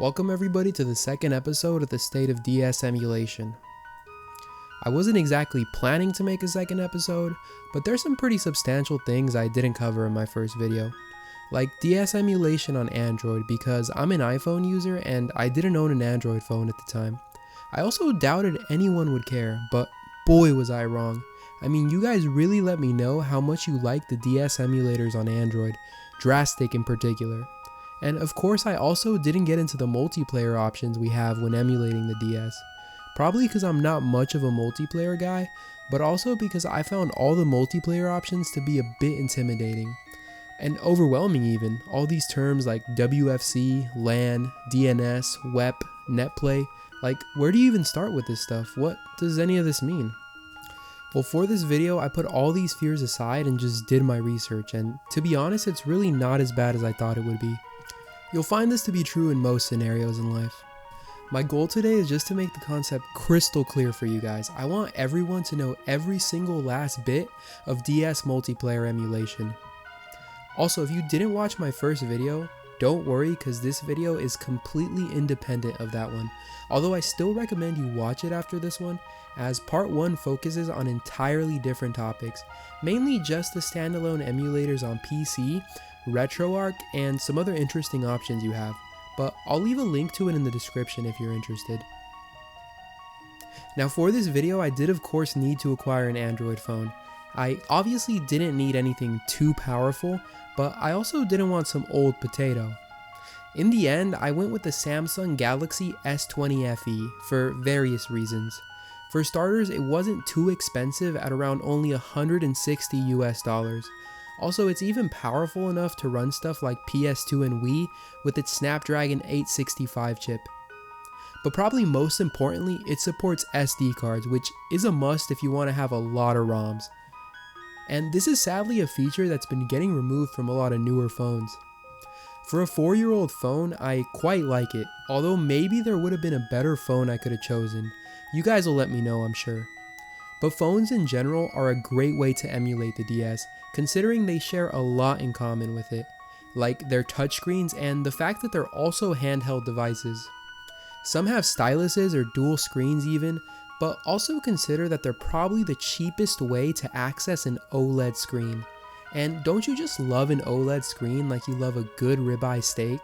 Welcome everybody to the second episode of the State of DS Emulation. I wasn't exactly planning to make a second episode, but there's some pretty substantial things I didn't cover in my first video. Like DS emulation on Android, because I'm an iPhone user and I didn't own an Android phone at the time. I also doubted anyone would care, but boy was I wrong. I mean, you guys really let me know how much you like the DS emulators on Android, Drastic in particular. And of course I also didn't get into the multiplayer options we have when emulating the DS. Probably because I'm not much of a multiplayer guy, but also because I found all the multiplayer options to be a bit intimidating. And overwhelming even, all these terms like WFC, LAN, DNS, WEP, NetPlay, like where do you even start with this stuff? What does any of this mean? Well, for this video I put all these fears aside and just did my research, and to be honest it's really not as bad as I thought it would be. You'll find this to be true in most scenarios in life. My goal today is just to make the concept crystal clear for you guys. I want everyone to know every single last bit of DS multiplayer emulation. Also, if you didn't watch my first video, don't worry because this video is completely independent of that one. Although I still recommend you watch it after this one, as part 1 focuses on entirely different topics, mainly just the standalone emulators on PC, RetroArch, and some other interesting options you have, but I'll leave a link to it in the description if you're interested. Now for this video I did of course need to acquire an Android phone. I obviously didn't need anything too powerful, but I also didn't want some old potato. In the end I went with the Samsung Galaxy S20 FE for various reasons. For starters, it wasn't too expensive at around only $160 US. Also, it's even powerful enough to run stuff like PS2 and Wii with its Snapdragon 865 chip. But probably most importantly, it supports SD cards, which is a must if you want to have a lot of ROMs. And this is sadly a feature that's been getting removed from a lot of newer phones. For a 4-year-old phone, I quite like it, although maybe there would have been a better phone I could have chosen. You guys will let me know, I'm sure. But phones in general are a great way to emulate the DS, considering they share a lot in common with it, like their touchscreens and the fact that they're also handheld devices. Some have styluses or dual screens even, but also consider that they're probably the cheapest way to access an OLED screen. And don't you just love an OLED screen like you love a good ribeye steak?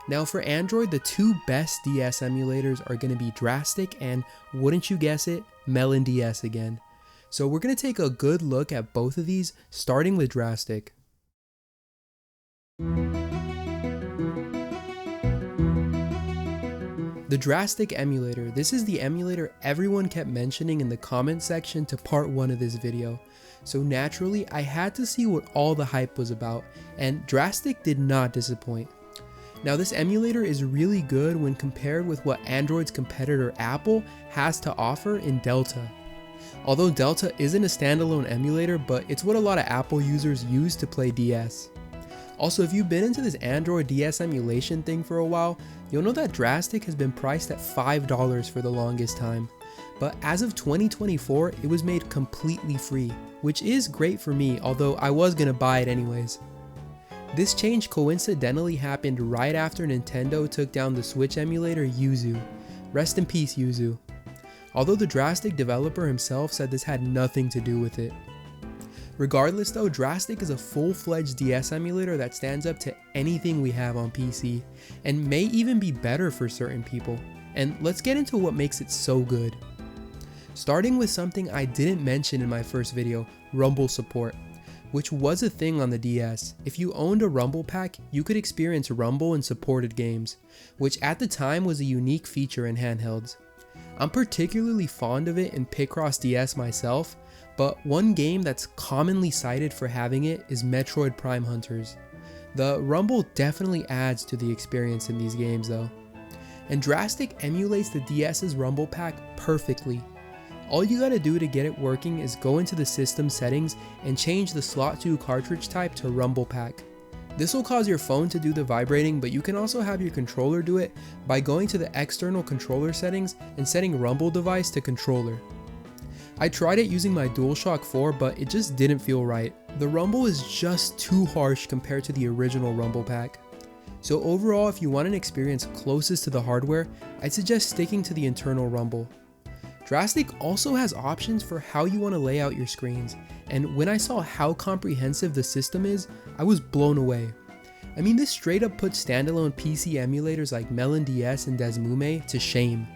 Now for Android, the two best DS emulators are going to be Drastic and, wouldn't you guess it, Melon DS again. So we're going to take a good look at both of these, starting with Drastic. The Drastic emulator. This is the emulator everyone kept mentioning in the comment section to part 1 of this video. So naturally, I had to see what all the hype was about, and Drastic did not disappoint. Now this emulator is really good when compared with what Android's competitor Apple has to offer in Delta. Although Delta isn't a standalone emulator, but it's what a lot of Apple users use to play DS. Also, if you've been into this Android DS emulation thing for a while, you'll know that Drastic has been priced at $5 for the longest time. But as of 2024, it was made completely free, which is great for me, although I was gonna buy it anyways. This change coincidentally happened right after Nintendo took down the Switch emulator Yuzu. Rest in peace, Yuzu. Although the Drastic developer himself said this had nothing to do with it. Regardless though, Drastic is a full-fledged DS emulator that stands up to anything we have on PC, and may even be better for certain people. And let's get into what makes it so good. Starting with something I didn't mention in my first video, Rumble support, which was a thing on the DS. If you owned a Rumble pack, you could experience Rumble in supported games, which at the time was a unique feature in handhelds. I'm particularly fond of it in Picross DS myself, but one game that's commonly cited for having it is Metroid Prime Hunters. The Rumble definitely adds to the experience in these games though. And Drastic emulates the DS's Rumble pack perfectly. All you gotta do to get it working is go into the system settings and change the slot 2 cartridge type to Rumble Pack. This will cause your phone to do the vibrating, but you can also have your controller do it by going to the external controller settings and setting Rumble device to controller. I tried it using my DualShock 4, but it just didn't feel right. The rumble is just too harsh compared to the original Rumble pack. So overall, if you want an experience closest to the hardware, I'd suggest sticking to the internal rumble. Drastic also has options for how you want to lay out your screens, and when I saw how comprehensive the system is, I was blown away. I mean, this straight up puts standalone PC emulators like Melon DS and Desmume to shame.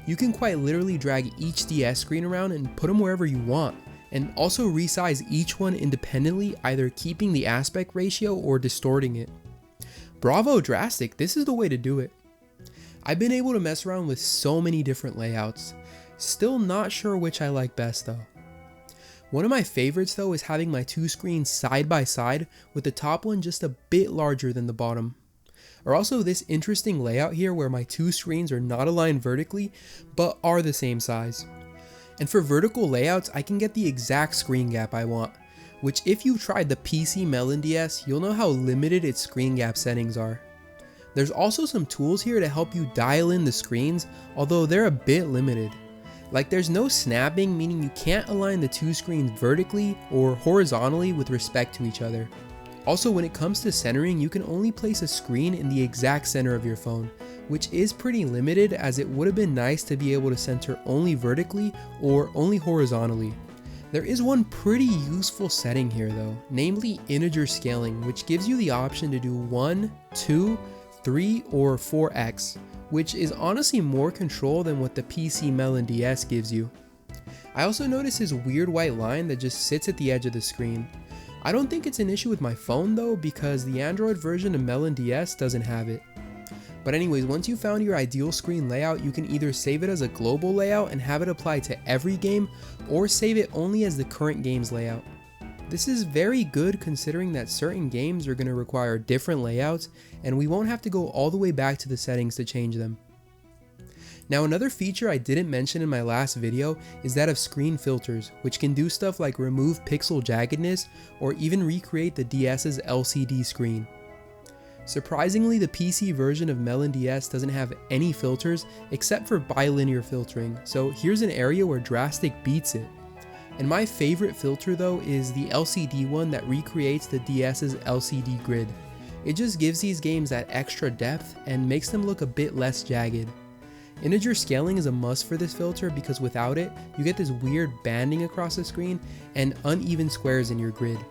You can quite literally drag each DS screen around and put them wherever you want, and also resize each one independently, either keeping the aspect ratio or distorting it. Bravo Drastic, this is the way to do it. I've been able to mess around with so many different layouts. Still not sure which I like best though. One of my favorites though is having my two screens side by side with the top one just a bit larger than the bottom. Or also this interesting layout here where my two screens are not aligned vertically but are the same size. And for vertical layouts, I can get the exact screen gap I want, which if you've tried the PC Melon DS, you'll know how limited its screen gap settings are. There's also some tools here to help you dial in the screens, although they're a bit limited. Like there's no snapping, meaning you can't align the two screens vertically or horizontally with respect to each other. Also, when it comes to centering, you can only place a screen in the exact center of your phone, which is pretty limited as it would have been nice to be able to center only vertically or only horizontally. There is one pretty useful setting here though, namely integer scaling, which gives you the option to do 1, 2, 3, or 4x. Which is honestly more control than what the PC Melon DS gives you. I also notice this weird white line that just sits at the edge of the screen. I don't think it's an issue with my phone though, because the Android version of Melon DS doesn't have it. But anyways, once you found your ideal screen layout, you can either save it as a global layout and have it apply to every game, or save it only as the current game's layout. This is very good considering that certain games are going to require different layouts and we won't have to go all the way back to the settings to change them. Now another feature I didn't mention in my last video is that of screen filters, which can do stuff like remove pixel jaggedness or even recreate the DS's LCD screen. Surprisingly, the PC version of Melon DS doesn't have any filters except for bilinear filtering, so here's an area where Drastic beats it. And my favorite filter though is the LCD one that recreates the DS's LCD grid. It just gives these games that extra depth and makes them look a bit less jagged. Integer scaling is a must for this filter because without it, you get this weird banding across the screen and uneven squares in your grid.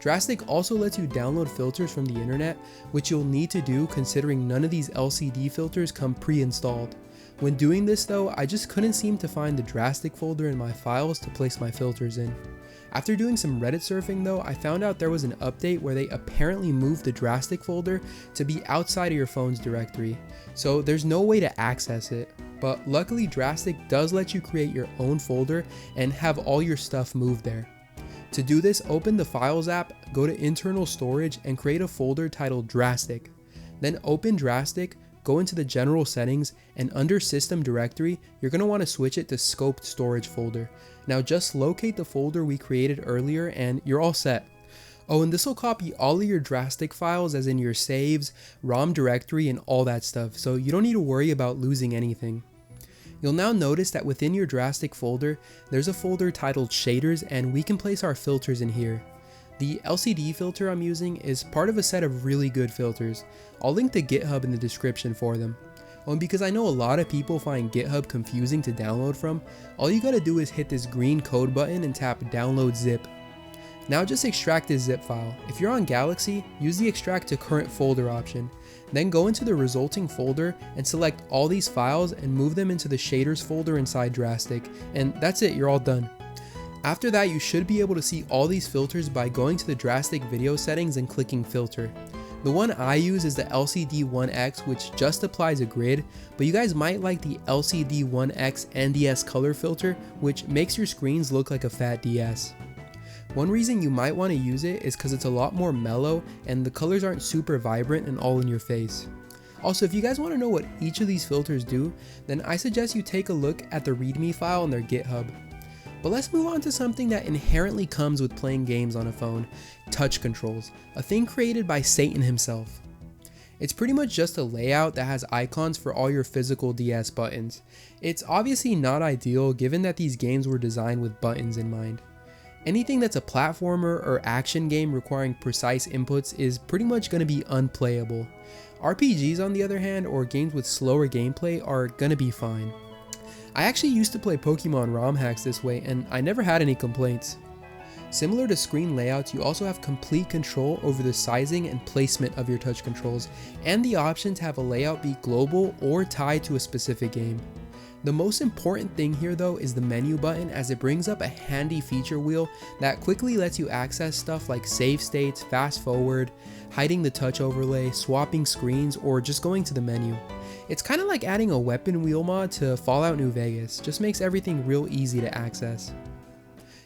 Drastic also lets you download filters from the internet, which you'll need to do considering none of these LCD filters come pre-installed. When doing this though, I just couldn't seem to find the Drastic folder in my files to place my filters in. After doing some Reddit surfing though, I found out there was an update where they apparently moved the Drastic folder to be outside of your phone's directory, so there's no way to access it. But luckily Drastic does let you create your own folder and have all your stuff moved there. To do this, open the Files app, go to Internal Storage and create a folder titled Drastic. Then open Drastic, go into the general settings, and under system directory, you're going to want to switch it to scoped storage folder. Now just locate the folder we created earlier and you're all set. Oh, and this will copy all of your Drastic files as in your saves, ROM directory, and all that stuff, so you don't need to worry about losing anything. You'll now notice that within your Drastic folder, there's a folder titled Shaders and we can place our filters in here. The LCD filter I'm using is part of a set of really good filters. I'll link to GitHub in the description for them. Oh, and because I know a lot of people find GitHub confusing to download from, all you gotta do is hit this green code button and tap download zip. Now just extract this zip file. If you're on Galaxy, use the extract to current folder option. Then go into the resulting folder and select all these files and move them into the shaders folder inside Drastic, and that's it, you're all done. After that, you should be able to see all these filters by going to the Drastic video settings and clicking filter. The one I use is the LCD 1X, which just applies a grid, but you guys might like the LCD 1X NDS color filter, which makes your screens look like a fat DS. One reason you might want to use it is because it's a lot more mellow and the colors aren't super vibrant and all in your face. Also, if you guys want to know what each of these filters do, then I suggest you take a look at the README file on their GitHub. But let's move on to something that inherently comes with playing games on a phone, touch controls, a thing created by Satan himself. It's pretty much just a layout that has icons for all your physical DS buttons. It's obviously not ideal given that these games were designed with buttons in mind. Anything that's a platformer or action game requiring precise inputs is pretty much going to be unplayable. RPGs on the other hand, or games with slower gameplay, are going to be fine. I actually used to play Pokemon ROM hacks this way and I never had any complaints. Similar to screen layouts, you also have complete control over the sizing and placement of your touch controls, and the option to have a layout be global or tied to a specific game. The most important thing here though is the menu button, as it brings up a handy feature wheel that quickly lets you access stuff like save states, fast forward, hiding the touch overlay, swapping screens, or just going to the menu. It's kind of like adding a weapon wheel mod to Fallout New Vegas, just makes everything real easy to access.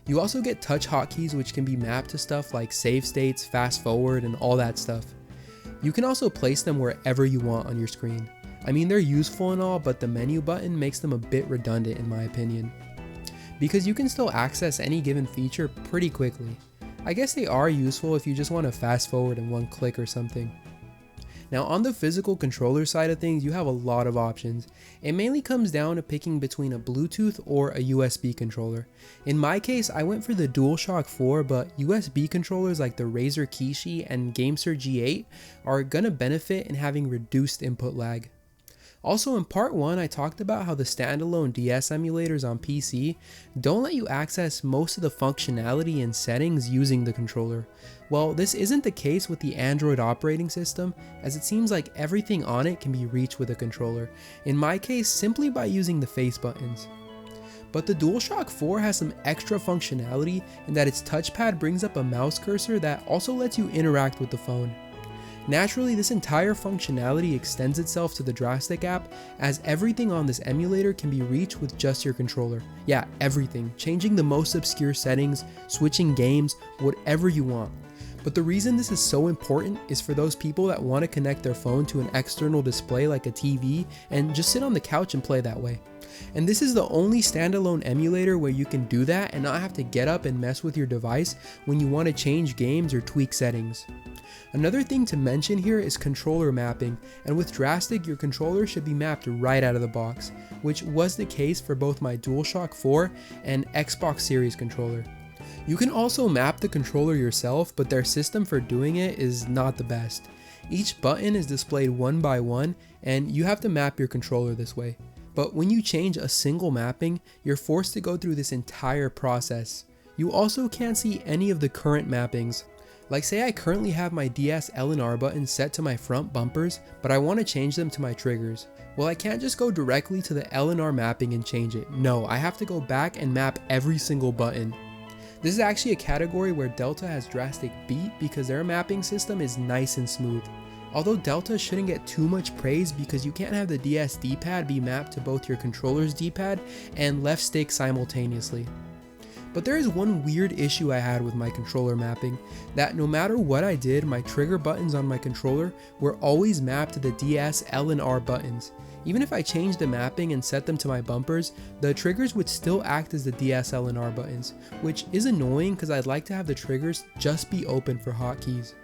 You also get touch hotkeys which can be mapped to stuff like save states, fast forward, and all that stuff. You can also place them wherever you want on your screen. I mean, they're useful and all, but the menu button makes them a bit redundant in my opinion, because you can still access any given feature pretty quickly. I guess they are useful if you just want to fast forward in one click or something. Now on the physical controller side of things, you have a lot of options. It mainly comes down to picking between a Bluetooth or a USB controller. In my case, I went for the DualShock 4, but USB controllers like the Razer Kishi and GameSir G8 are gonna benefit in having reduced input lag. Also in part 1, I talked about how the standalone DS emulators on PC don't let you access most of the functionality and settings using the controller. Well, this isn't the case with the Android operating system, as it seems like everything on it can be reached with a controller, in my case simply by using the face buttons. But the DualShock 4 has some extra functionality in that its touchpad brings up a mouse cursor that also lets you interact with the phone. Naturally, this entire functionality extends itself to the Drastic app, as everything on this emulator can be reached with just your controller. Yeah, everything, changing the most obscure settings, switching games, whatever you want. But the reason this is so important is for those people that want to connect their phone to an external display like a TV and just sit on the couch and play that way. And this is the only standalone emulator where you can do that and not have to get up and mess with your device when you want to change games or tweak settings. Another thing to mention here is controller mapping, and with Drastic your controller should be mapped right out of the box, which was the case for both my DualShock 4 and Xbox Series controller. You can also map the controller yourself, but their system for doing it is not the best. Each button is displayed one by one, and you have to map your controller this way. But when you change a single mapping, you're forced to go through this entire process. You also can't see any of the current mappings. Like say I currently have my DS L and R buttons set to my front bumpers, but I want to change them to my triggers. Well, I can't just go directly to the L and R mapping and change it. No, I have to go back and map every single button. This is actually a category where Delta has Drastic beat because their mapping system is nice and smooth. Although Delta shouldn't get too much praise because you can't have the DS D-pad be mapped to both your controller's D-pad and left stick simultaneously. But there is one weird issue I had with my controller mapping, that no matter what I did, my trigger buttons on my controller were always mapped to the DS L and R buttons. Even if I changed the mapping and set them to my bumpers, the triggers would still act as the DS L and R buttons, which is annoying because I'd like to have the triggers just be open for hotkeys.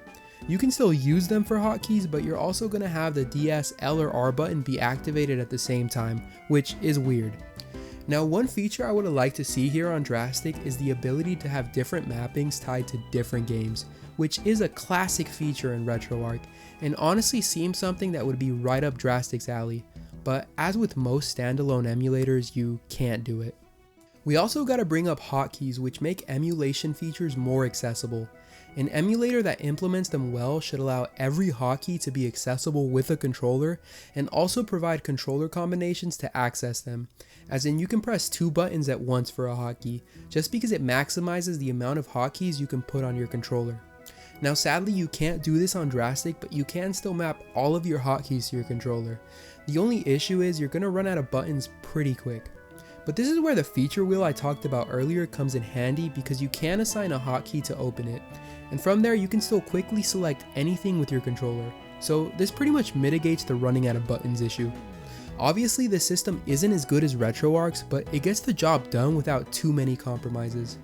You can still use them for hotkeys, but you're also going to have the DS L or R button be activated at the same time, which is weird. Now, one feature I would have liked to see here on Drastic is the ability to have different mappings tied to different games, which is a classic feature in RetroArch, and honestly seems something that would be right up Drastic's alley. But as with most standalone emulators, you can't do it. We also gotta bring up hotkeys, which make emulation features more accessible. An emulator that implements them well should allow every hotkey to be accessible with a controller, and also provide controller combinations to access them, as in you can press 2 buttons at once for a hotkey, just because it maximizes the amount of hotkeys you can put on your controller. Now sadly you can't do this on Drastic, but you can still map all of your hotkeys to your controller. The only issue is you're going to run out of buttons pretty quick. But this is where the feature wheel I talked about earlier comes in handy, because you can assign a hotkey to open it, and from there you can still quickly select anything with your controller, so this pretty much mitigates the running out of buttons issue. Obviously this system isn't as good as RetroArch's, but it gets the job done without too many compromises.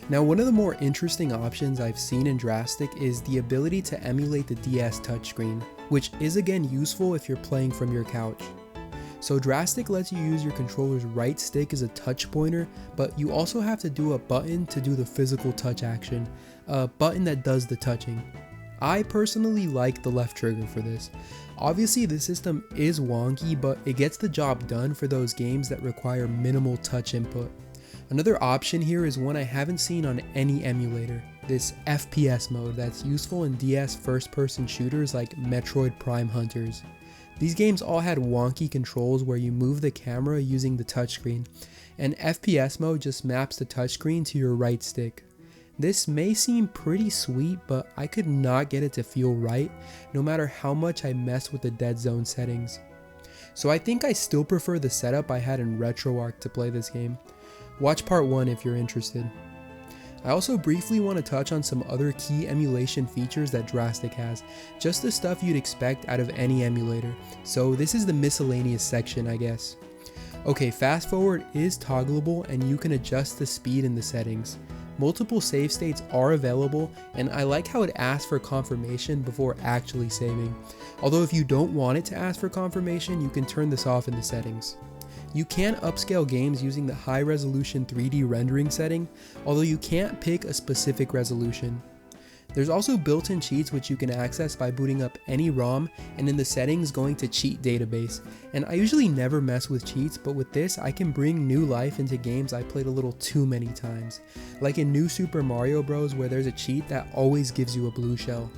Now, one of the more interesting options I've seen in Drastic is the ability to emulate the DS touchscreen, which is again useful if you're playing from your couch. So Drastic lets you use your controller's right stick as a touch pointer, but you also have to do a button to do the physical touch action, a button that does the touching. I personally like the left trigger for this. Obviously the system is wonky, but it gets the job done for those games that require minimal touch input. Another option here is one I haven't seen on any emulator, this FPS mode that's useful in DS first-person shooters like Metroid Prime Hunters. These games all had wonky controls where you move the camera using the touchscreen, and FPS mode just maps the touchscreen to your right stick. This may seem pretty sweet, but I could not get it to feel right, no matter how much I messed with the dead zone settings. So I think I still prefer the setup I had in RetroArch to play this game. Watch part 1 if you're interested. I also briefly want to touch on some other key emulation features that Drastic has, just the stuff you'd expect out of any emulator, so this is the miscellaneous section, I guess. Okay, fast forward is toggleable and you can adjust the speed in the settings. Multiple save states are available, and I like how it asks for confirmation before actually saving. Although if you don't want it to ask for confirmation, you can turn this off in the settings. You can upscale games using the high resolution 3D rendering setting, although you can't pick a specific resolution. There's also built-in cheats which you can access by booting up any ROM and in the settings going to cheat database, and I usually never mess with cheats, but with this I can bring new life into games I played a little too many times, like in New Super Mario Bros. Where there's a cheat that always gives you a blue shell.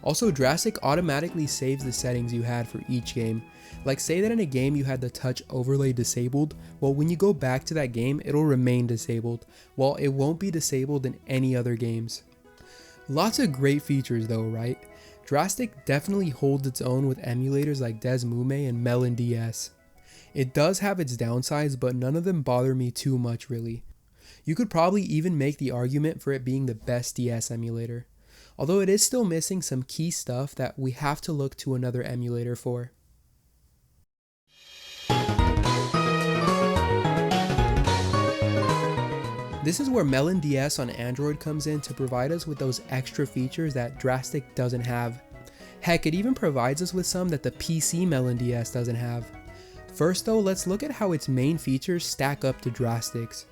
Also, Drastic automatically saves the settings you had for each game. Like say that in a game you had the touch overlay disabled, well when you go back to that game it'll remain disabled, while it won't be disabled in any other games. Lots of great features though, right? Drastic definitely holds its own with emulators like Desmume and Melon DS. It does have its downsides, but none of them bother me too much really. You could probably even make the argument for it being the best DS emulator, although it is still missing some key stuff that we have to look to another emulator for. This is where Melon DS on Android comes in to provide us with those extra features that Drastic doesn't have. Heck, it even provides us with some that the PC Melon DS doesn't have. First though, let's look at how its main features stack up to Drastic's.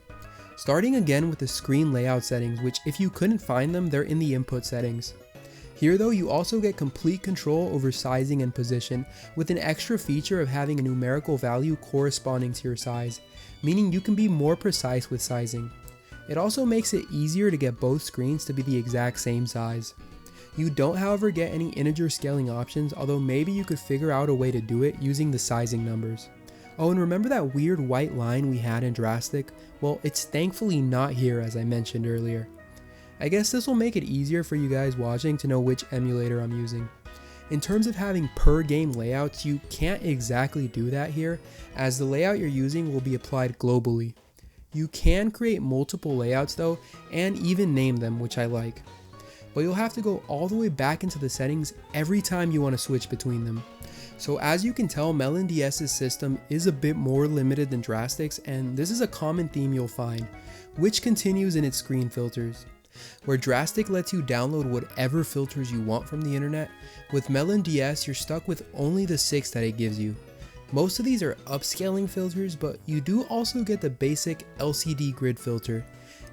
Starting again with the screen layout settings, which if you couldn't find them, they're in the input settings. Here though, you also get complete control over sizing and position, with an extra feature of having a numerical value corresponding to your size, meaning you can be more precise with sizing. It also makes it easier to get both screens to be the exact same size. You don't however get any integer scaling options, although maybe you could figure out a way to do it using the sizing numbers. Oh, and remember that weird white line we had in Drastic? Well, it's thankfully not here as I mentioned earlier. I guess this will make it easier for you guys watching to know which emulator I'm using. In terms of having per game layouts, you can't exactly do that here, as the layout you're using will be applied globally. You can create multiple layouts though, and even name them, which I like. But you'll have to go all the way back into the settings every time you want to switch between them. So as you can tell, Melon DS's system is a bit more limited than Drastic's, and this is a common theme you'll find, which continues in its screen filters. Where Drastic lets you download whatever filters you want from the internet, with Melon DS you're stuck with only the 6 that it gives you. Most of these are upscaling filters, but you do also get the basic LCD grid filter.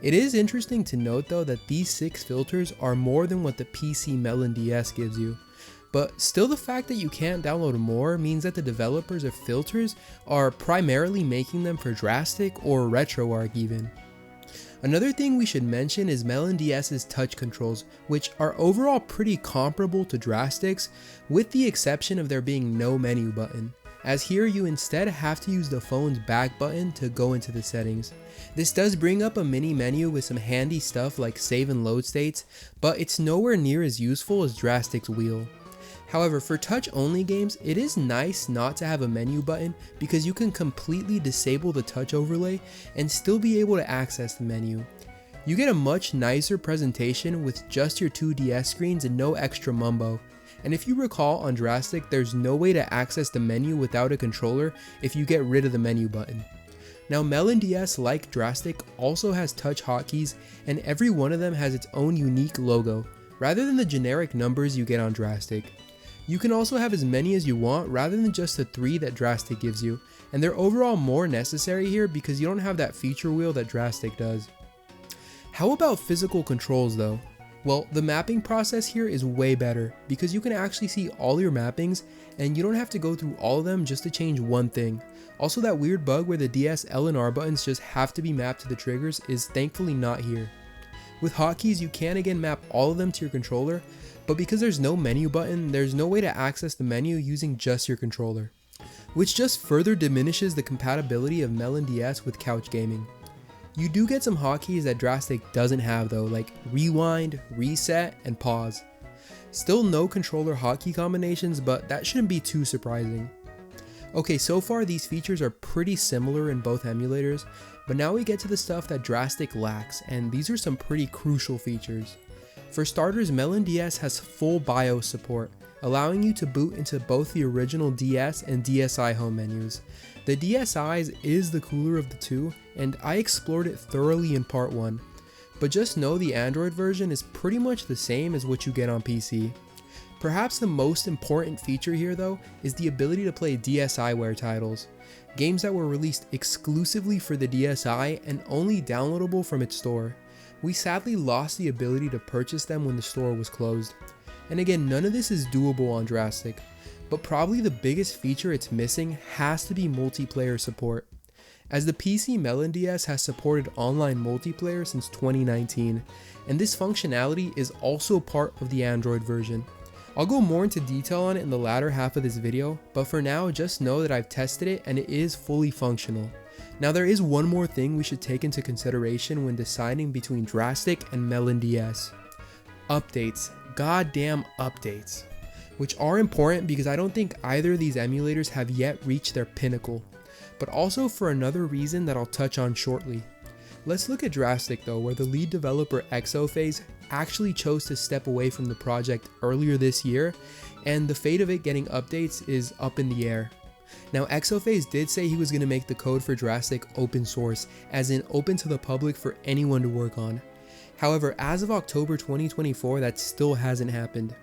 It is interesting to note though that these 6 filters are more than what the PC Melon DS gives you. But still, the fact that you can't download more means that the developers of filters are primarily making them for Drastic or RetroArch even. Another thing we should mention is Melon DS's touch controls, which are overall pretty comparable to Drastic's, with the exception of there being no menu button, as here you instead have to use the phone's back button to go into the settings. This does bring up a mini menu with some handy stuff like save and load states, but it's nowhere near as useful as Drastic's wheel. However, for touch-only games, it is nice not to have a menu button because you can completely disable the touch overlay and still be able to access the menu. You get a much nicer presentation with just your 2 DS screens and no extra mumbo. And if you recall, on Drastic, there's no way to access the menu without a controller if you get rid of the menu button. Now Melon DS, like Drastic, also has touch hotkeys, and every one of them has its own unique logo, rather than the generic numbers you get on Drastic. You can also have as many as you want rather than just the 3 that Drastic gives you, and they're overall more necessary here because you don't have that feature wheel that Drastic does. How about physical controls though? Well, the mapping process here is way better because you can actually see all your mappings and you don't have to go through all of them just to change one thing. Also, that weird bug where the DS, L, and R buttons just have to be mapped to the triggers is thankfully not here. With hotkeys, you can again map all of them to your controller, but because there's no menu button, there's no way to access the menu using just your controller, which just further diminishes the compatibility of Melon DS with couch gaming. You do get some hotkeys that Drastic doesn't have though, like rewind, reset, and pause. Still no controller hotkey combinations, but that shouldn't be too surprising. Okay, so far these features are pretty similar in both emulators, but now we get to the stuff that Drastic lacks, and these are some pretty crucial features. For starters, Melon DS has full BIOS support, allowing you to boot into both the original DS and DSi home menus. The DSi's is the cooler of the two, and I explored it thoroughly in part 1, but just know the Android version is pretty much the same as what you get on PC. Perhaps the most important feature here though is the ability to play DSiWare titles, games that were released exclusively for the DSi and only downloadable from its store. We sadly lost the ability to purchase them when the store was closed. And again, none of this is doable on Drastic, but probably the biggest feature it's missing has to be multiplayer support, as the PC Melon DS has supported online multiplayer since 2019, and this functionality is also part of the Android version. I'll go more into detail on it in the latter half of this video, but for now just know that I've tested it and it is fully functional. Now there is one more thing we should take into consideration when deciding between Drastic and Melon DS. Updates. Goddamn updates. Which are important because I don't think either of these emulators have yet reached their pinnacle, but also for another reason that I'll touch on shortly. Let's look at Drastic though, where the lead developer Exophase actually chose to step away from the project earlier this year, and the fate of it getting updates is up in the air. Now Exophase did say he was going to make the code for Drastic open source, as in open to the public for anyone to work on. However, as of October 2024, that still hasn't happened.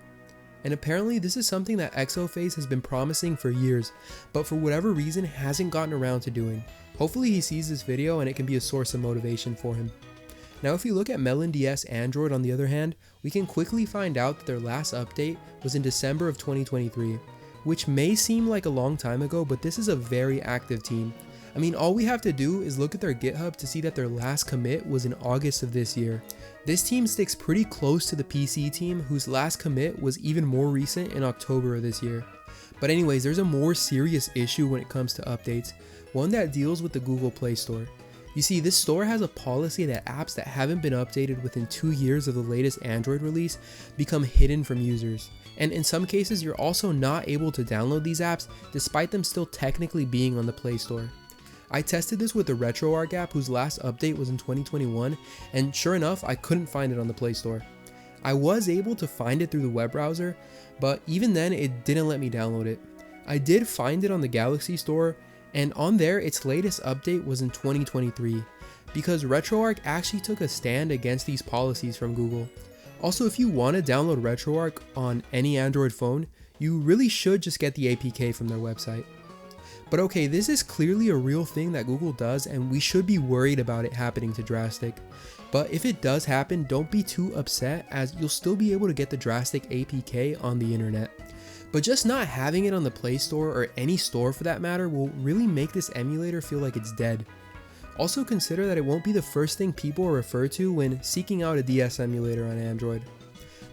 And apparently this is something that Exophase has been promising for years, but for whatever reason hasn't gotten around to doing. Hopefully he sees this video and it can be a source of motivation for him. Now if you look at Melon DS Android on the other hand, we can quickly find out that their last update was in December of 2023, which may seem like a long time ago, but this is a very active team. I mean, all we have to do is look at their GitHub to see that their last commit was in August of this year. This team sticks pretty close to the PC team, whose last commit was even more recent in October of this year. But anyways, there's a more serious issue when it comes to updates, one that deals with the Google Play Store. You see, this store has a policy that apps that haven't been updated within 2 years of the latest Android release become hidden from users. And in some cases, you're also not able to download these apps despite them still technically being on the Play Store. I tested this with the RetroArch app, whose last update was in 2021, and sure enough, I couldn't find it on the Play Store. I was able to find it through the web browser, but even then it didn't let me download it. I did find it on the Galaxy Store, and on there its latest update was in 2023, because RetroArch actually took a stand against these policies from Google. Also, if you want to download RetroArch on any Android phone, you really should just get the APK from their website. But okay, this is clearly a real thing that Google does, and we should be worried about it happening to Drastic. But if it does happen, don't be too upset, as you'll still be able to get the Drastic APK on the internet. But just not having it on the Play Store, or any store for that matter, will really make this emulator feel like it's dead. Also consider that it won't be the first thing people refer to when seeking out a DS emulator on Android.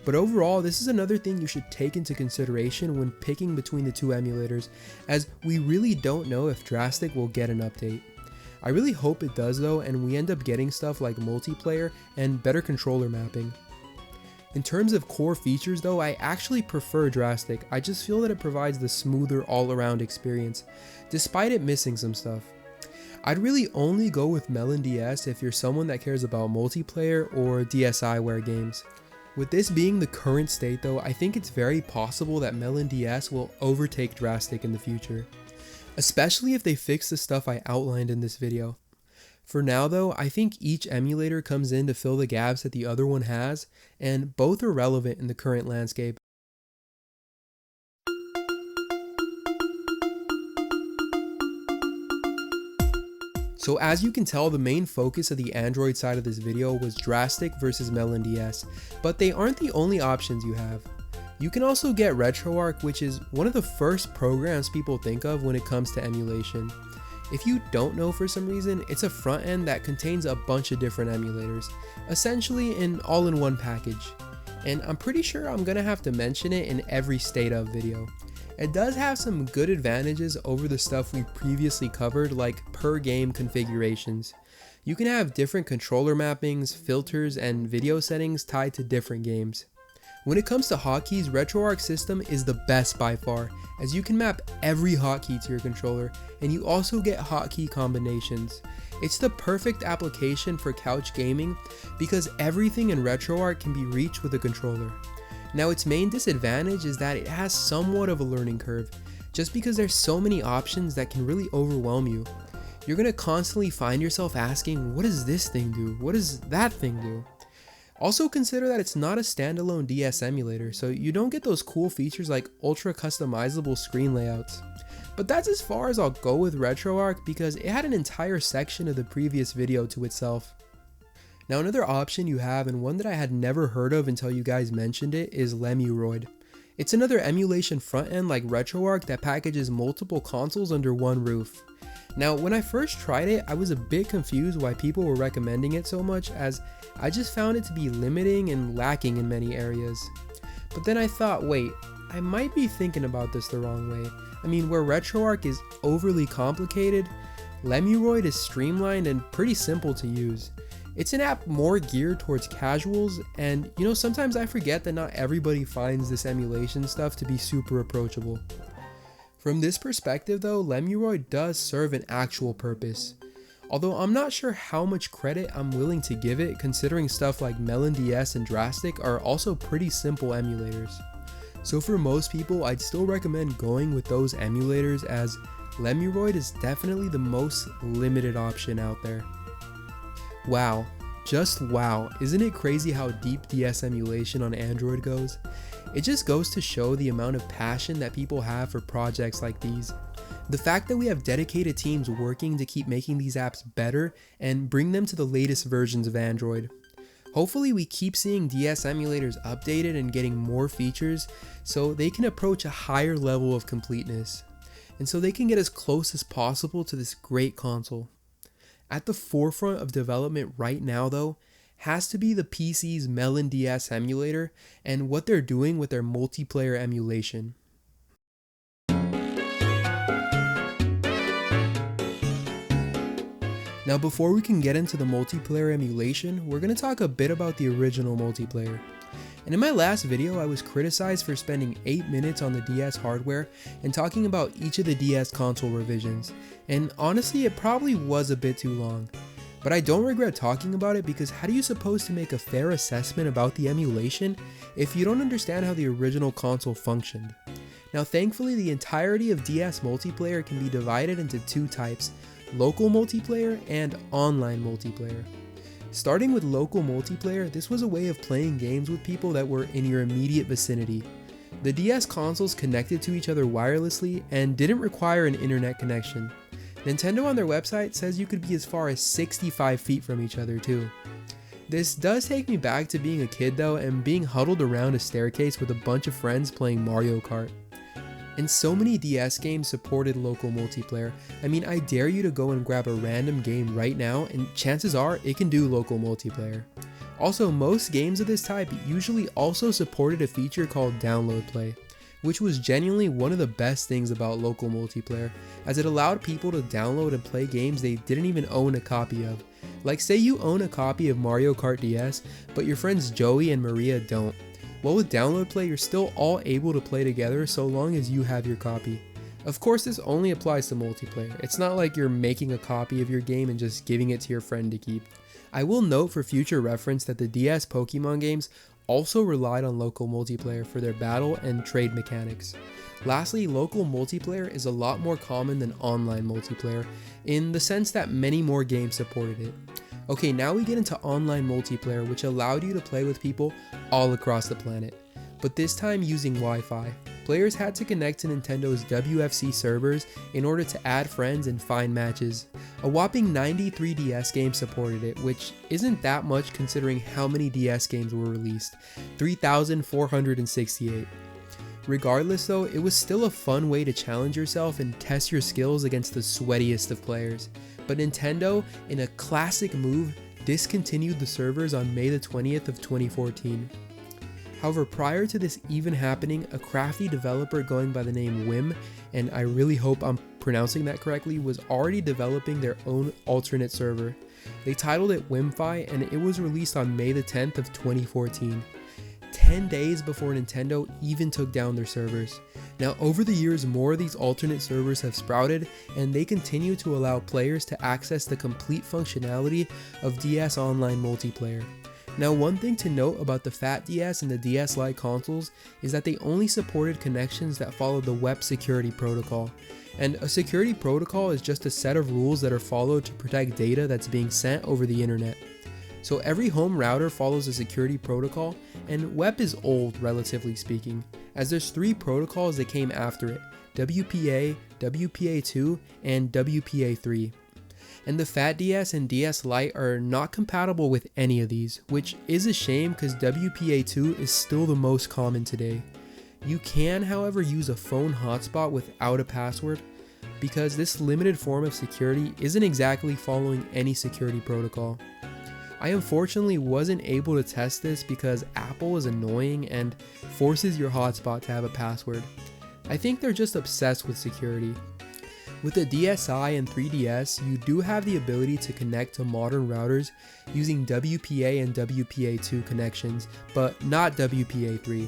But overall, this is another thing you should take into consideration when picking between the two emulators, as we really don't know if Drastic will get an update. I really hope it does though, and we end up getting stuff like multiplayer and better controller mapping. In terms of core features though, I actually prefer Drastic. I just feel that it provides the smoother all-around experience, despite it missing some stuff. I'd really only go with Melon DS if you're someone that cares about multiplayer or DSiWare games. With this being the current state though, I think it's very possible that Melon DS will overtake Drastic in the future, especially if they fix the stuff I outlined in this video. For now though, I think each emulator comes in to fill the gaps that the other one has, and both are relevant in the current landscape. So as you can tell, the main focus of the Android side of this video was Drastic versus Melon DS, but they aren't the only options you have. You can also get RetroArch, which is one of the first programs people think of when it comes to emulation. If you don't know for some reason, it's a front end that contains a bunch of different emulators, essentially an all-in-one package. And I'm pretty sure I'm gonna have to mention it in every state of video. It does have some good advantages over the stuff we previously covered, like per game configurations. You can have different controller mappings, filters, and video settings tied to different games. When it comes to hotkeys, RetroArch system is the best by far, as you can map every hotkey to your controller, and you also get hotkey combinations. It's the perfect application for couch gaming because everything in RetroArch can be reached with a controller. Now, its main disadvantage is that it has somewhat of a learning curve, just because there's so many options that can really overwhelm you. You're going to constantly find yourself asking, what does this thing do? What does that thing do? Also consider that it's not a standalone DS emulator, so you don't get those cool features like ultra customizable screen layouts. But that's as far as I'll go with RetroArch because it had an entire section of the previous video to itself. Now another option you have, and one that I had never heard of until you guys mentioned it, is Lemuroid. It's another emulation front end like RetroArch that packages multiple consoles under one roof. Now when I first tried it, I was a bit confused why people were recommending it so much, as I just found it to be limiting and lacking in many areas. But then I thought, wait, I might be thinking about this the wrong way. I mean, where RetroArch is overly complicated, Lemuroid is streamlined and pretty simple to use. It's an app more geared towards casuals, and you know, sometimes I forget that not everybody finds this emulation stuff to be super approachable. From this perspective though, Lemuroid does serve an actual purpose. Although I'm not sure how much credit I'm willing to give it, considering stuff like Melon DS and Drastic are also pretty simple emulators. So for most people, I'd still recommend going with those emulators, as Lemuroid is definitely the most limited option out there. Wow, just wow, isn't it crazy how deep DS emulation on Android goes? It just goes to show the amount of passion that people have for projects like these. The fact that we have dedicated teams working to keep making these apps better and bring them to the latest versions of Android. Hopefully we keep seeing DS emulators updated and getting more features so they can approach a higher level of completeness, and so they can get as close as possible to this great console. At the forefront of development right now though, has to be the PC's Melon DS emulator and what they're doing with their multiplayer emulation. Now before we can get into the multiplayer emulation, we're going to talk a bit about the original multiplayer. And in my last video, I was criticized for spending 8 minutes on the DS hardware and talking about each of the DS console revisions, and honestly it probably was a bit too long. But I don't regret talking about it, because how are you supposed to make a fair assessment about the emulation if you don't understand how the original console functioned? Now thankfully the entirety of DS multiplayer can be divided into two types: local multiplayer and online multiplayer. Starting with local multiplayer, this was a way of playing games with people that were in your immediate vicinity. The DS consoles connected to each other wirelessly and didn't require an internet connection. Nintendo on their website says you could be as far as 65 feet from each other too. This does take me back to being a kid though, and being huddled around a staircase with a bunch of friends playing Mario Kart. And so many DS games supported local multiplayer. I mean, I dare you to go and grab a random game right now and chances are it can do local multiplayer. Also, most games of this type usually also supported a feature called download play, which was genuinely one of the best things about local multiplayer, as it allowed people to download and play games they didn't even own a copy of. Like say you own a copy of Mario Kart DS, but your friends Joey and Maria don't. Well, with download play, you're still all able to play together so long as you have your copy. Of course, this only applies to multiplayer. It's not like you're making a copy of your game and just giving it to your friend to keep. I will note for future reference that the DS Pokemon games also relied on local multiplayer for their battle and trade mechanics. Lastly, local multiplayer is a lot more common than online multiplayer, in the sense that many more games supported it. Okay, now we get into online multiplayer, which allowed you to play with people all across the planet, but this time using Wi-Fi. players had to connect to Nintendo's WFC servers in order to add friends and find matches. A whopping 93 DS games supported it, which isn't that much considering how many DS games were released, 3,468. Regardless though, it was still a fun way to challenge yourself and test your skills against the sweatiest of players. But Nintendo, in a classic move, discontinued the servers on May the 20th of 2014. However, prior to this even happening, a crafty developer going by the name Whim, and I really hope I'm pronouncing that correctly, was already developing their own alternate server. They titled it Whimfi, and it was released on May the 10th of 2014. 10 days before Nintendo even took down their servers. Now over the years, more of these alternate servers have sprouted, and they continue to allow players to access the complete functionality of DS Online multiplayer. Now one thing to note about the Fat DS and the DS Lite consoles is that they only supported connections that followed the WEP security protocol. And a security protocol is just a set of rules that are followed to protect data that's being sent over the internet. So every home router follows a security protocol, and WEP is old relatively speaking, as there's 3 protocols that came after it: WPA, WPA2, and WPA3. And the Fat DS and DS Lite are not compatible with any of these, which is a shame because WPA2 is still the most common today. You can, however, use a phone hotspot without a password, because this limited form of security isn't exactly following any security protocol. I unfortunately wasn't able to test this because Apple is annoying and forces your hotspot to have a password. I think they're just obsessed with security. With the DSi and 3DS, you do have the ability to connect to modern routers using WPA and WPA2 connections, but not WPA3.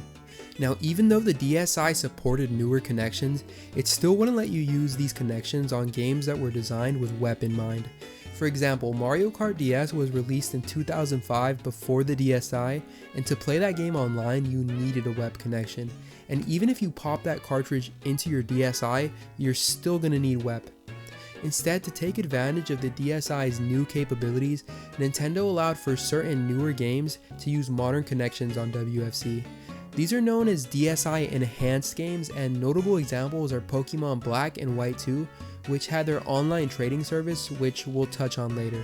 Now, even though the DSi supported newer connections, it still wouldn't let you use these connections on games that were designed with WEP in mind. For example, Mario Kart DS was released in 2005 before the DSi, and to play that game online you needed a WEP connection. And even if you pop that cartridge into your DSi, you're still going to need WEP. Instead, to take advantage of the DSi's new capabilities, Nintendo allowed for certain newer games to use modern connections on WFC. These are known as DSi enhanced games, and notable examples are Pokemon Black and White 2, which had their online trading service, which we'll touch on later.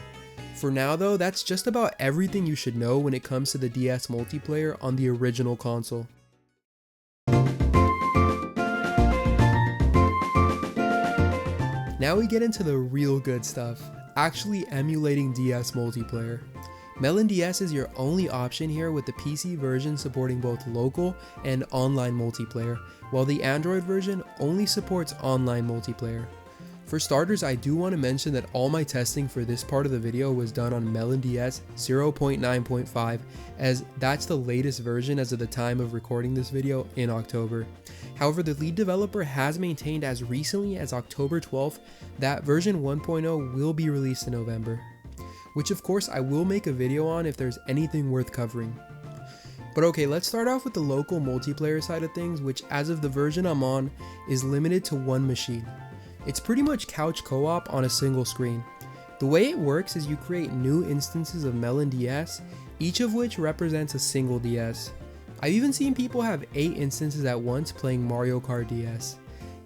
For now though, that's just about everything you should know when it comes to the DS multiplayer on the original console. Now we get into the real good stuff, actually emulating DS multiplayer. Melon DS is your only option here, with the PC version supporting both local and online multiplayer, while the Android version only supports online multiplayer. For starters, I do want to mention that all my testing for this part of the video was done on Melon DS 0.9.5, as that's the latest version as of the time of recording this video in October. However, the lead developer has maintained as recently as October 12th that version 1.0 will be released in November, which of course I will make a video on if there's anything worth covering. But okay, let's start off with the local multiplayer side of things, which as of the version I'm on is limited to one machine. It's pretty much couch co-op on a single screen. The way it works is you create new instances of Melon DS, each of which represents a single DS. I've even seen people have 8 instances at once playing Mario Kart DS.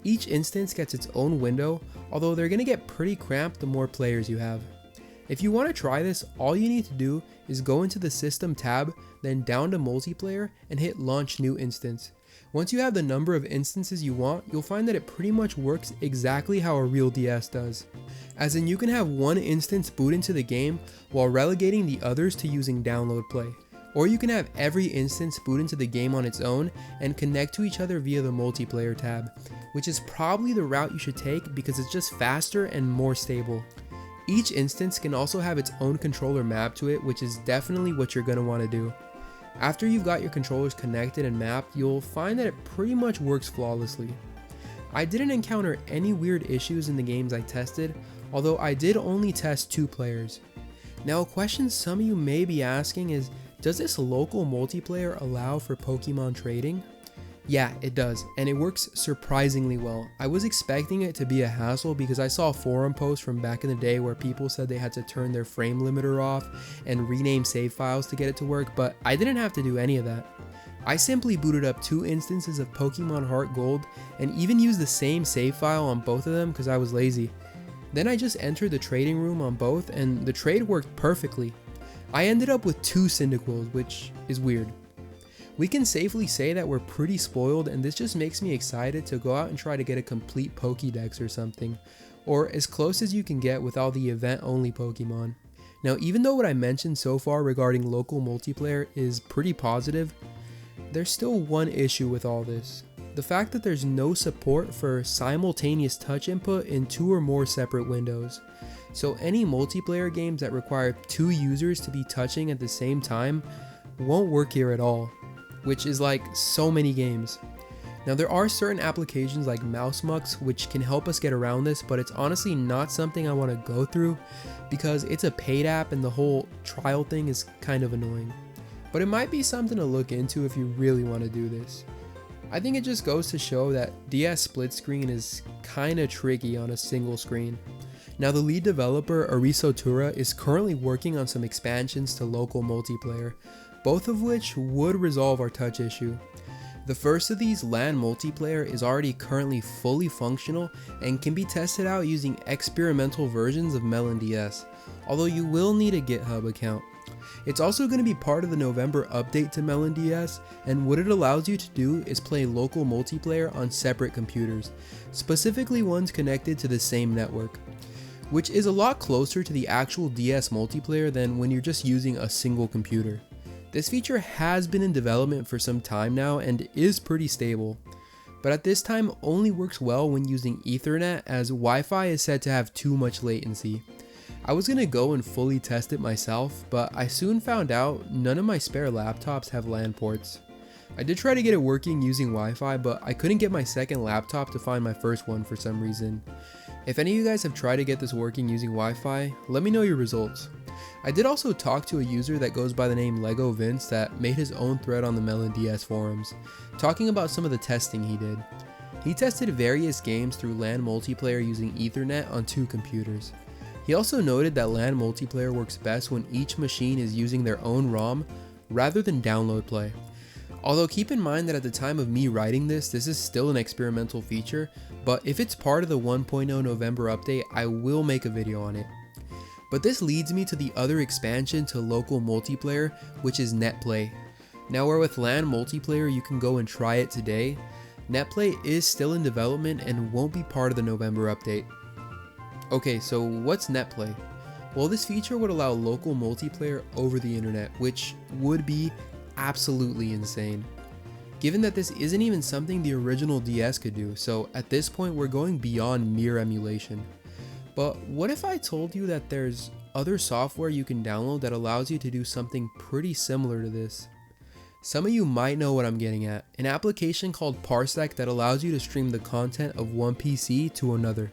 Each instance gets its own window, although they're gonna get pretty cramped the more players you have. If you want to try this, all you need to do is go into the System tab, then down to Multiplayer and hit Launch New Instance. Once you have the number of instances you want, you'll find that it pretty much works exactly how a real DS does. As in, you can have one instance boot into the game while relegating the others to using download play. Or you can have every instance boot into the game on its own and connect to each other via the Multiplayer tab, which is probably the route you should take because it's just faster and more stable. Each instance can also have its own controller mapped to it, which is definitely what you're going to want to do. After you've got your controllers connected and mapped, you'll find that it pretty much works flawlessly. I didn't encounter any weird issues in the games I tested, although I did only test 2 players. Now, a question some of you may be asking is, does this local multiplayer allow for Pokemon trading? Yeah, it does, and it works surprisingly well. I was expecting it to be a hassle because I saw forum posts from back in the day where people said they had to turn their frame limiter off and rename save files to get it to work, but I didn't have to do any of that. I simply booted up 2 instances of Pokemon Heartgold and even used the same save file on both of them because I was lazy. Then I just entered the trading room on both and the trade worked perfectly. I ended up with 2 Cyndaquils, which is weird. We can safely say that we're pretty spoiled, and this just makes me excited to go out and try to get a complete Pokédex or something, or as close as you can get with all the event-only Pokemon. Now, even though what I mentioned so far regarding local multiplayer is pretty positive, there's still one issue with all this. The fact that there's no support for simultaneous touch input in 2 or more separate windows. So any multiplayer games that require 2 users to be touching at the same time won't work here at all, which is like so many games. Now there are certain applications like Mousemux which can help us get around this, but it's honestly not something I want to go through because it's a paid app and the whole trial thing is kind of annoying. But it might be something to look into if you really want to do this. I think it just goes to show that DS split screen is kinda tricky on a single screen. Now the lead developer, Arisotura, is currently working on some expansions to local multiplayer, both of which would resolve our touch issue. The first of these, LAN multiplayer, is already currently fully functional and can be tested out using experimental versions of Melon DS, although you will need a GitHub account. It's also going to be part of the November update to Melon DS, and what it allows you to do is play local multiplayer on separate computers, specifically ones connected to the same network, which is a lot closer to the actual DS multiplayer than when you're just using a single computer. This feature has been in development for some time now and is pretty stable, but at this time only works well when using Ethernet, as Wi-Fi is said to have too much latency. I was gonna go and fully test it myself, but I soon found out none of my spare laptops have LAN ports. I did try to get it working using Wi-Fi, but I couldn't get my second laptop to find my first one for some reason. If any of you guys have tried to get this working using Wi-Fi, let me know your results. I did also talk to a user that goes by the name Lego Vince that made his own thread on the Melon DS forums, talking about some of the testing he did. He tested various games through LAN multiplayer using Ethernet on 2 computers. He also noted that LAN multiplayer works best when each machine is using their own ROM rather than download play. Although keep in mind that at the time of me writing this is still an experimental feature, but if it's part of the 1.0 November update, I will make a video on it. But this leads me to the other expansion to local multiplayer, which is NetPlay. Now where with LAN multiplayer you can go and try it today, NetPlay is still in development and won't be part of the November update. Okay, so what's NetPlay? Well, this feature would allow local multiplayer over the internet, which would be absolutely insane. Given that this isn't even something the original DS could do, so at this point we're going beyond mere emulation. But what if I told you that there's other software you can download that allows you to do something pretty similar to this? Some of you might know what I'm getting at, an application called Parsec that allows you to stream the content of one PC to another.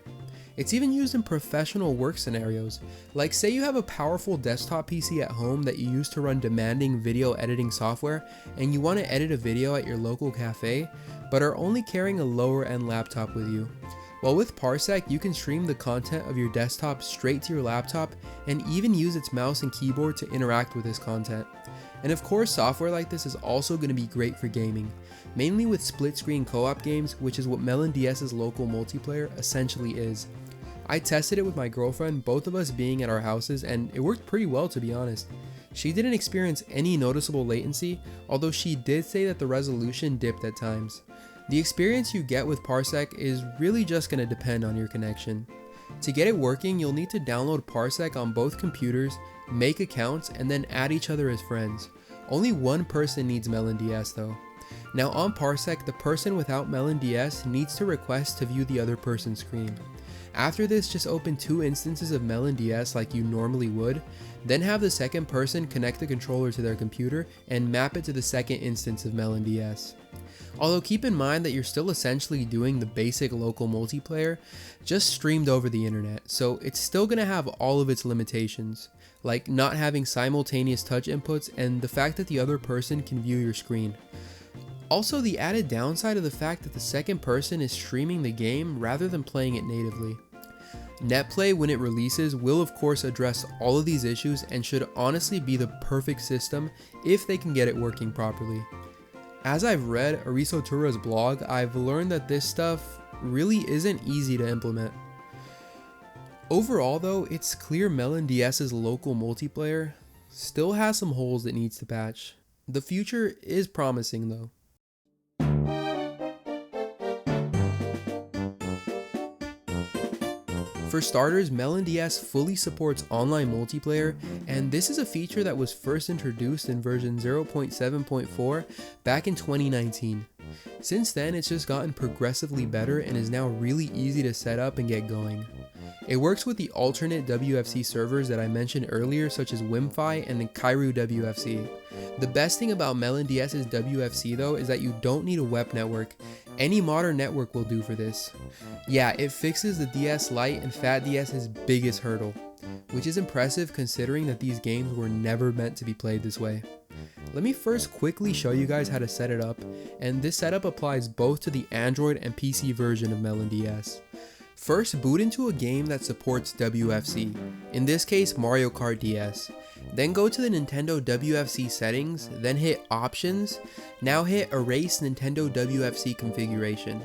It's even used in professional work scenarios, like say you have a powerful desktop PC at home that you use to run demanding video editing software and you want to edit a video at your local cafe, but are only carrying a lower end laptop with you. Well, with Parsec, you can stream the content of your desktop straight to your laptop and even use its mouse and keyboard to interact with this content. And of course, software like this is also going to be great for gaming, mainly with split screen co-op games, which is what Melon DS's local multiplayer essentially is. I tested it with my girlfriend, both of us being at our houses, and it worked pretty well, to be honest. She didn't experience any noticeable latency, although she did say that the resolution dipped at times. The experience you get with Parsec is really just going to depend on your connection. To get it working, you'll need to download Parsec on both computers, make accounts, and then add each other as friends. Only one person needs Melon DS though. Now on Parsec, the person without Melon DS needs to request to view the other person's screen. After this, just open 2 instances of Melon DS like you normally would, then have the second person connect the controller to their computer and map it to the second instance of Melon DS. Although keep in mind that you're still essentially doing the basic local multiplayer, just streamed over the internet, so it's still going to have all of its limitations, like not having simultaneous touch inputs and the fact that the other person can view your screen. Also, the added downside of the fact that the second person is streaming the game rather than playing it natively. NetPlay, when it releases, will of course address all of these issues and should honestly be the perfect system if they can get it working properly. As I've read Arisotura's blog, I've learned that this stuff really isn't easy to implement. Overall though, it's clear Melon DS's local multiplayer still has some holes it needs to patch. The future is promising though. For starters, Melon DS fully supports online multiplayer, and this is a feature that was first introduced in version 0.7.4 back in 2019. Since then, it's just gotten progressively better and is now really easy to set up and get going. It works with the alternate WFC servers that I mentioned earlier, such as Wimfi and the Kairu WFC. The best thing about Melon DS's WFC though is that you don't need a web network. Any modern network will do for this. Yeah, it fixes the DS Lite and Fat DS's biggest hurdle, which is impressive considering that these games were never meant to be played this way. Let me first quickly show you guys how to set it up, and this setup applies both to the Android and PC version of Melon DS. First, boot into a game that supports WFC, in this case Mario Kart DS. Then go to the Nintendo WFC settings, then hit Options, now hit Erase Nintendo WFC configuration.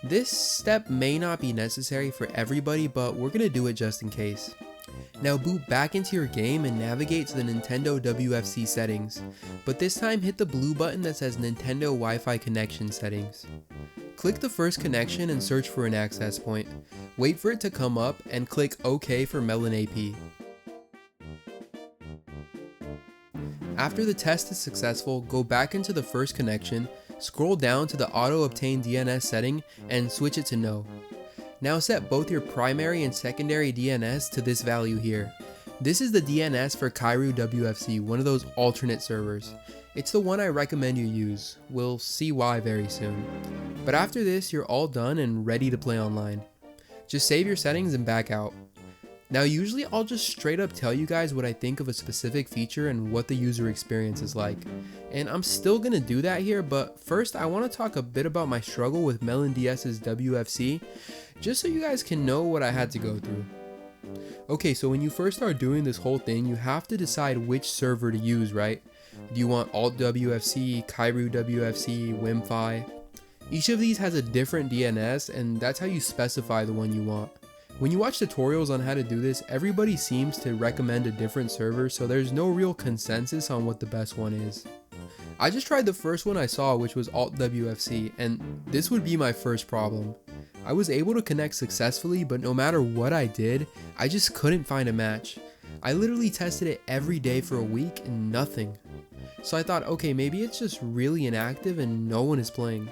This step may not be necessary for everybody, but we're gonna do it just in case. Now boot back into your game and navigate to the Nintendo WFC settings, but this time hit the blue button that says Nintendo Wi-Fi connection settings. Click the first connection and search for an access point. Wait for it to come up and click OK for Melon AP. After the test is successful, go back into the first connection, scroll down to the auto obtain DNS setting and switch it to no. Now set both your primary and secondary DNS to this value here. This is the DNS for Kairu WFC, one of those alternate servers. It's the one I recommend you use. We'll see why very soon. But after this, you're all done and ready to play online. Just save your settings and back out. Now usually I'll just straight up tell you guys what I think of a specific feature and what the user experience is like. And I'm still gonna do that here, but first I want to talk a bit about my struggle with Melon DS's WFC, just so you guys can know what I had to go through. Okay, so when you first start doing this whole thing, you have to decide which server to use, right? Do you want Alt WFC, Kairu WFC, Wimfi? Each of these has a different DNS, and that's how you specify the one you want. When you watch tutorials on how to do this, everybody seems to recommend a different server, so there's no real consensus on what the best one is. I just tried the first one I saw, which was Alt WFC, and this would be my first problem. I was able to connect successfully, but no matter what I did, I just couldn't find a match. I literally tested it every day for a week and nothing. So I thought, okay, maybe it's just really inactive and no one is playing.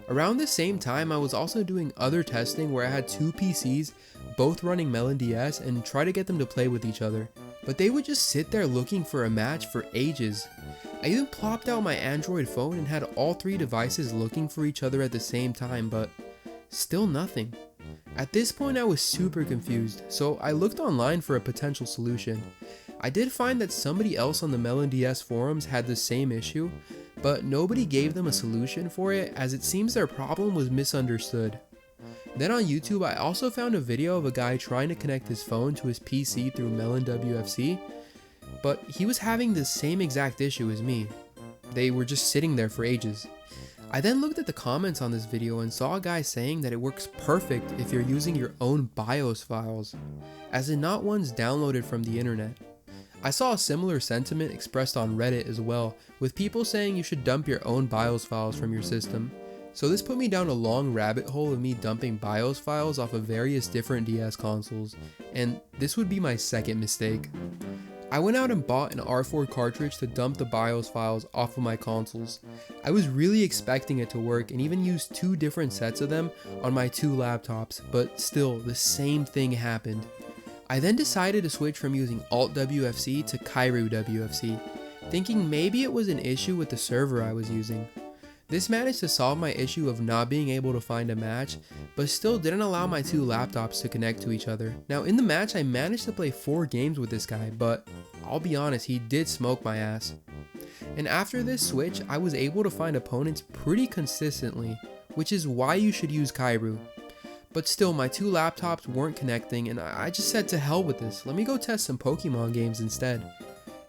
Around the same time, I was also doing other testing where I had two PCs, both running Melon DS, and try to get them to play with each other. But they would just sit there looking for a match for ages. I even plopped out my Android phone and had all three devices looking for each other at the same time, but still nothing. At this point I was super confused, so I looked online for a potential solution. I did find that somebody else on the Melon DS forums had the same issue, but nobody gave them a solution for it, as it seems their problem was misunderstood. Then on YouTube I also found a video of a guy trying to connect his phone to his PC through Melon WFC, but he was having the same exact issue as me. They were just sitting there for ages. I then looked at the comments on this video and saw a guy saying that it works perfect if you're using your own BIOS files, as in not ones downloaded from the internet. I saw a similar sentiment expressed on Reddit as well, with people saying you should dump your own BIOS files from your system. So this put me down a long rabbit hole of me dumping BIOS files off of various different DS consoles, and this would be my second mistake. I went out and bought an R4 cartridge to dump the BIOS files off of my consoles. I was really expecting it to work and even used two different sets of them on my two laptops, but still the same thing happened. I then decided to switch from using Alt WFC to Kairu WFC, thinking maybe it was an issue with the server I was using. This managed to solve my issue of not being able to find a match, but still didn't allow my two laptops to connect to each other. Now in the match I managed to play 4 games with this guy, but I'll be honest, he did smoke my ass. And after this switch, I was able to find opponents pretty consistently, which is why you should use Kairu. But still, my two laptops weren't connecting, and I just said to hell with this, let me go test some Pokemon games instead.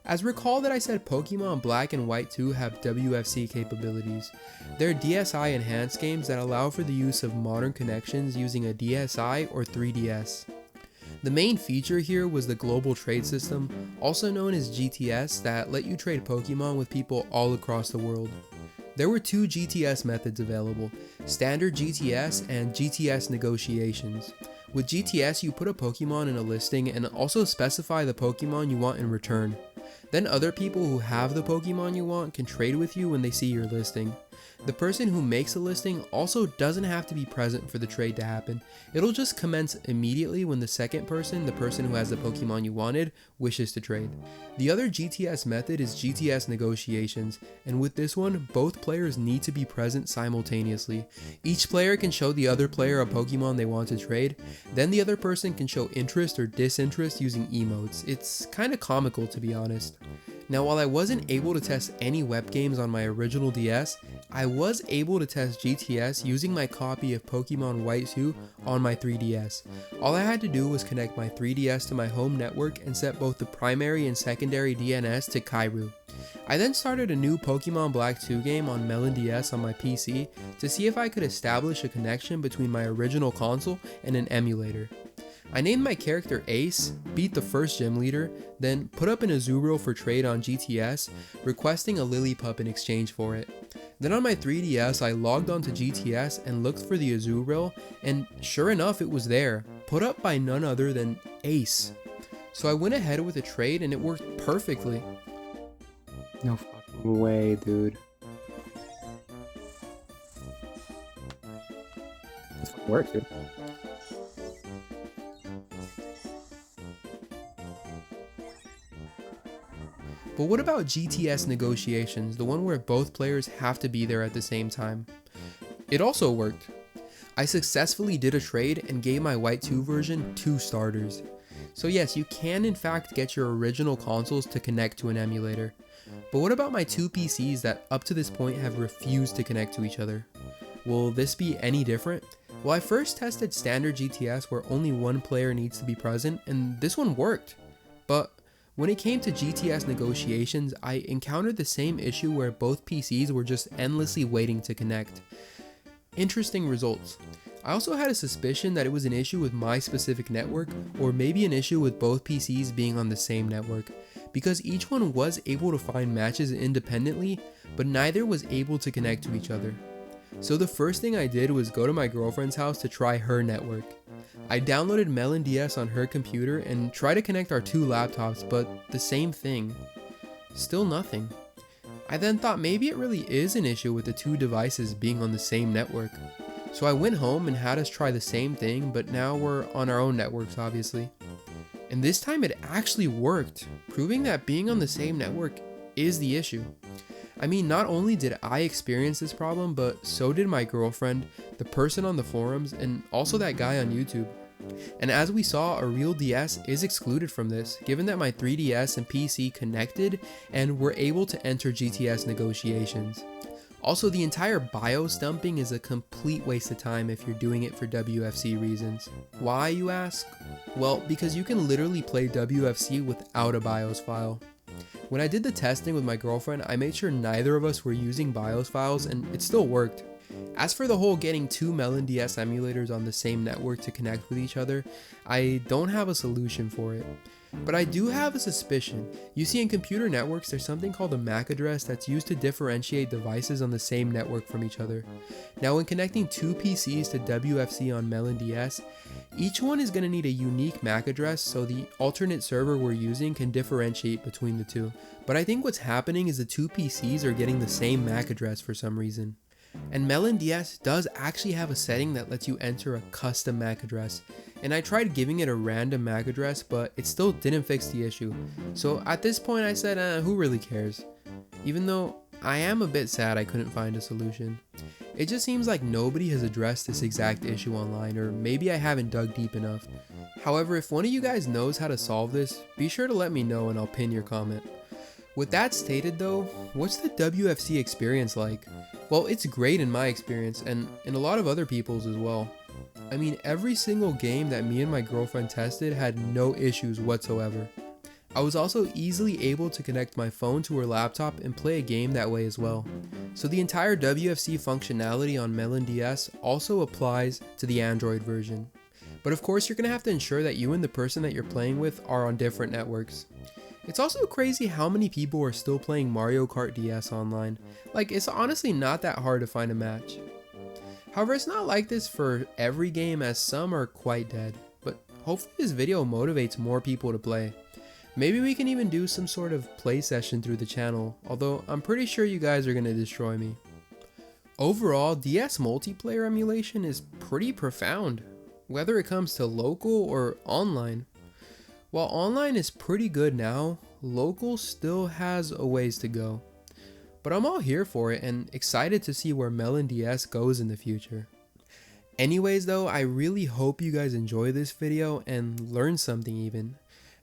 As recall that I said Pokemon Black and White 2 have WFC capabilities. They're DSi enhanced games that allow for the use of modern connections using a DSi or 3DS. The main feature here was the global trade system, also known as GTS, that let you trade Pokemon with people all across the world. There were two GTS methods available, standard GTS and GTS negotiations. With GTS, you put a Pokemon in a listing and also specify the Pokemon you want in return. Then other people who have the Pokemon you want can trade with you when they see your listing. The person who makes a listing also doesn't have to be present for the trade to happen. It'll just commence immediately when the second person, the person who has the Pokemon you wanted, wishes to trade. The other GTS method is GTS negotiations, and with this one, both players need to be present simultaneously. Each player can show the other player a Pokemon they want to trade, then the other person can show interest or disinterest using emotes. It's kinda comical, to be honest. Now, while I wasn't able to test any web games on my original DS, I was able to test GTS using my copy of Pokemon White 2 on my 3DS. All I had to do was connect my 3DS to my home network and set both the primary and secondary DNS to Kairu. I then started a new Pokemon Black 2 game on Melon DS on my PC to see if I could establish a connection between my original console and an emulator. I named my character Ace, beat the first gym leader, then put up an Azurill for trade on GTS, requesting a Lillipup in exchange for it. Then on my 3DS I logged onto GTS and looked for the Azurill, and sure enough it was there, put up by none other than Ace. So I went ahead with a trade and it worked perfectly. No fucking way, dude. This fucking works, dude. But what about GTS negotiations, the one where both players have to be there at the same time? It also worked. I successfully did a trade and gave my White 2 version 2 starters. So yes, you can in fact get your original consoles to connect to an emulator. But what about my two PCs that up to this point have refused to connect to each other? Will this be any different? Well, I first tested standard GTS where only one player needs to be present, and this one worked. But when it came to GTS negotiations, I encountered the same issue where both PCs were just endlessly waiting to connect. Interesting results. I also had a suspicion that it was an issue with my specific network, or maybe an issue with both PCs being on the same network, because each one was able to find matches independently, but neither was able to connect to each other. So the first thing I did was go to my girlfriend's house to try her network. I downloaded Melon DS on her computer and tried to connect our two laptops, but the same thing. Still nothing. I then thought maybe it really is an issue with the two devices being on the same network. So I went home and had us try the same thing, but now we're on our own networks obviously. And this time it actually worked, proving that being on the same network is the issue. I mean, not only did I experience this problem, but so did my girlfriend, the person on the forums, and also that guy on YouTube. And as we saw, a real DS is excluded from this, given that my 3DS and PC connected and were able to enter GTS negotiations. Also, the entire BIOS dumping is a complete waste of time if you're doing it for WFC reasons. Why, you ask? Well, because you can literally play WFC without a BIOS file. When I did the testing with my girlfriend, I made sure neither of us were using BIOS files, and it still worked. As for the whole getting two Melon DS emulators on the same network to connect with each other, I don't have a solution for it. But I do have a suspicion. You see, in computer networks, there's something called a MAC address that's used to differentiate devices on the same network from each other. Now, when connecting two PCs to WFC on Melon DS, each one is going to need a unique MAC address so the alternate server we're using can differentiate between the two. But I think what's happening is the two PCs are getting the same MAC address for some reason. And Melon DS does actually have a setting that lets you enter a custom MAC address, and I tried giving it a random MAC address, but it still didn't fix the issue. So at this point I said, who really cares? Even though I am a bit sad I couldn't find a solution. It just seems like nobody has addressed this exact issue online, or maybe I haven't dug deep enough. However, if one of you guys knows how to solve this, be sure to let me know and I'll pin your comment. With that stated though, what's the WFC experience like? Well, it's great in my experience, and in a lot of other people's as well. I mean, every single game that me and my girlfriend tested had no issues whatsoever. I was also easily able to connect my phone to her laptop and play a game that way as well. So the entire WFC functionality on Melon DS also applies to the Android version. But of course you're going to have to ensure that you and the person that you're playing with are on different networks. It's also crazy how many people are still playing Mario Kart DS online. Like, it's honestly not that hard to find a match. However, it's not like this for every game, as some are quite dead, but hopefully this video motivates more people to play. Maybe we can even do some sort of play session through the channel, although I'm pretty sure you guys are going to destroy me. Overall, DS multiplayer emulation is pretty profound, whether it comes to local or online. While online is pretty good now, local still has a ways to go. But I'm all here for it and excited to see where Melon DS goes in the future. Anyways though, I really hope you guys enjoy this video and learn something even.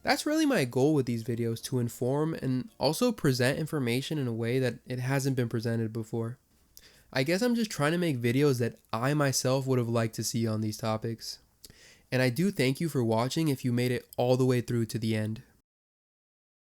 That's really my goal with these videos, to inform and also present information in a way that it hasn't been presented before. I guess I'm just trying to make videos that I myself would have liked to see on these topics. And I do thank you for watching if you made it all the way through to the end.